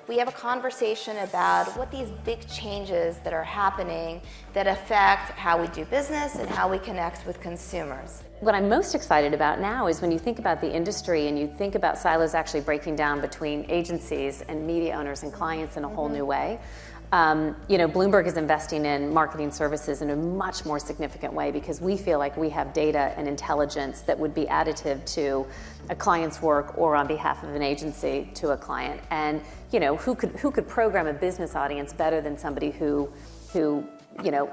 we have a conversation about what these big changes that are happening that affect how we do business and how we connect with consumers. What I'm most excited about now is when you think about the industry and you think about silos actually breaking down between agencies and media owners and clients in a whole new way. Bloomberg is investing in marketing services in a much more significant way because we feel like we have data and intelligence that would be additive to a client's work or on behalf of an agency to a client. And who could program a business audience better than somebody who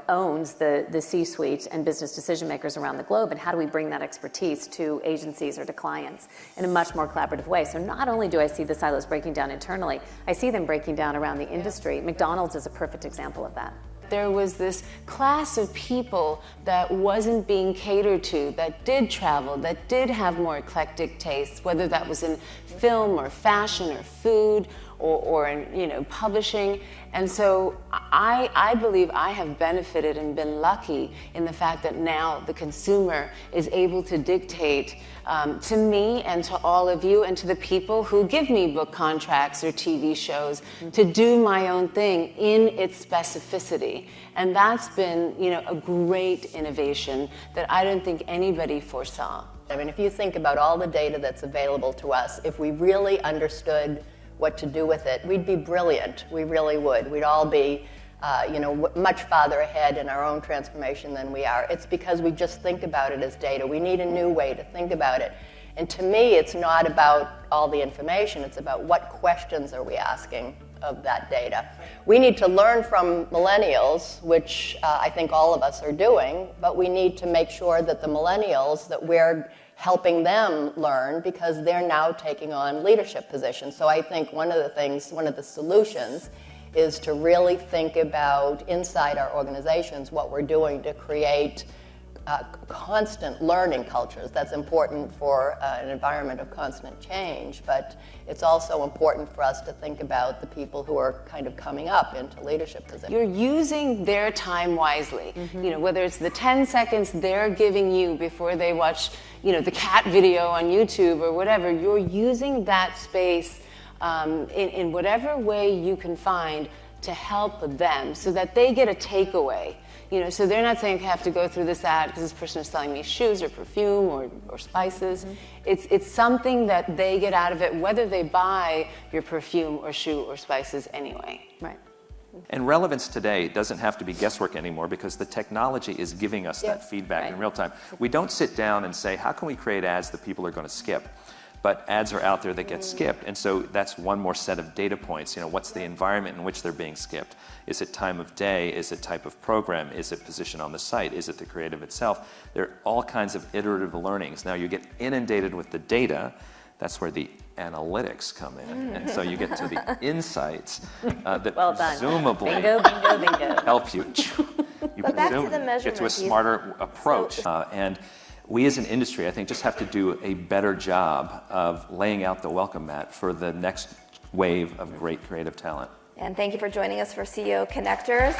owns the C-suite and business decision makers around the globe, and how do we bring that expertise to agencies or to clients in a much more collaborative way? So not only do I see the silos breaking down internally, I see them breaking down around the industry. McDonald's is a perfect example of that. There was this class of people that wasn't being catered to, that did travel, that did have more eclectic tastes, whether that was in film or fashion or food or in publishing. And so I believe I have benefited and been lucky in the fact that now the consumer is able to dictate to me and to all of you and to the people who give me book contracts or TV shows to do my own thing in its specificity. And that's been a great innovation that I don't think anybody foresaw. I mean, if you think about all the data that's available to us, if we really understood what to do with it, we'd be brilliant. We really would. We'd all be, much farther ahead in our own transformation than we are. It's because we just think about it as data. We need a new way to think about it. And to me, it's not about all the information. It's about what questions are we asking of that data. We need to learn from millennials, which I think all of us are doing, but we need to make sure that the millennials, that we're helping them learn because they're now taking on leadership positions. So I think one of the solutions is to really think about inside our organizations what we're doing to create constant learning cultures. That's important for an environment of constant change, but it's also important for us to think about the people who are kind of coming up into leadership positions. You're using their time wisely. Whether it's the 10 seconds they're giving you before they watch the cat video on YouTube or whatever, you're using that space in whatever way you can find to help them so that they get a takeaway. So they're not saying I have to go through this ad because this person is selling me shoes or perfume or spices. It's something that they get out of it, whether they buy your perfume or shoe or spices anyway. Right. And relevance today doesn't have to be guesswork anymore because the technology is giving us that feedback in real time. We don't sit down and say, how can we create ads that people are going to skip? But ads are out there that get skipped, and so that's one more set of data points. What's the environment in which they're being skipped? Is it time of day? Is it type of program? Is it position on the site? Is it the creative itself? There are all kinds of iterative learnings. Now you get inundated with the data. That's where the analytics come in, and so you get to the insights that well done. Presumably bingo. help you. But back to the measurement get to a smarter approach. And we as an industry, I think, just have to do a better job of laying out the welcome mat for the next wave of great creative talent. And thank you for joining us for CEO Connectors.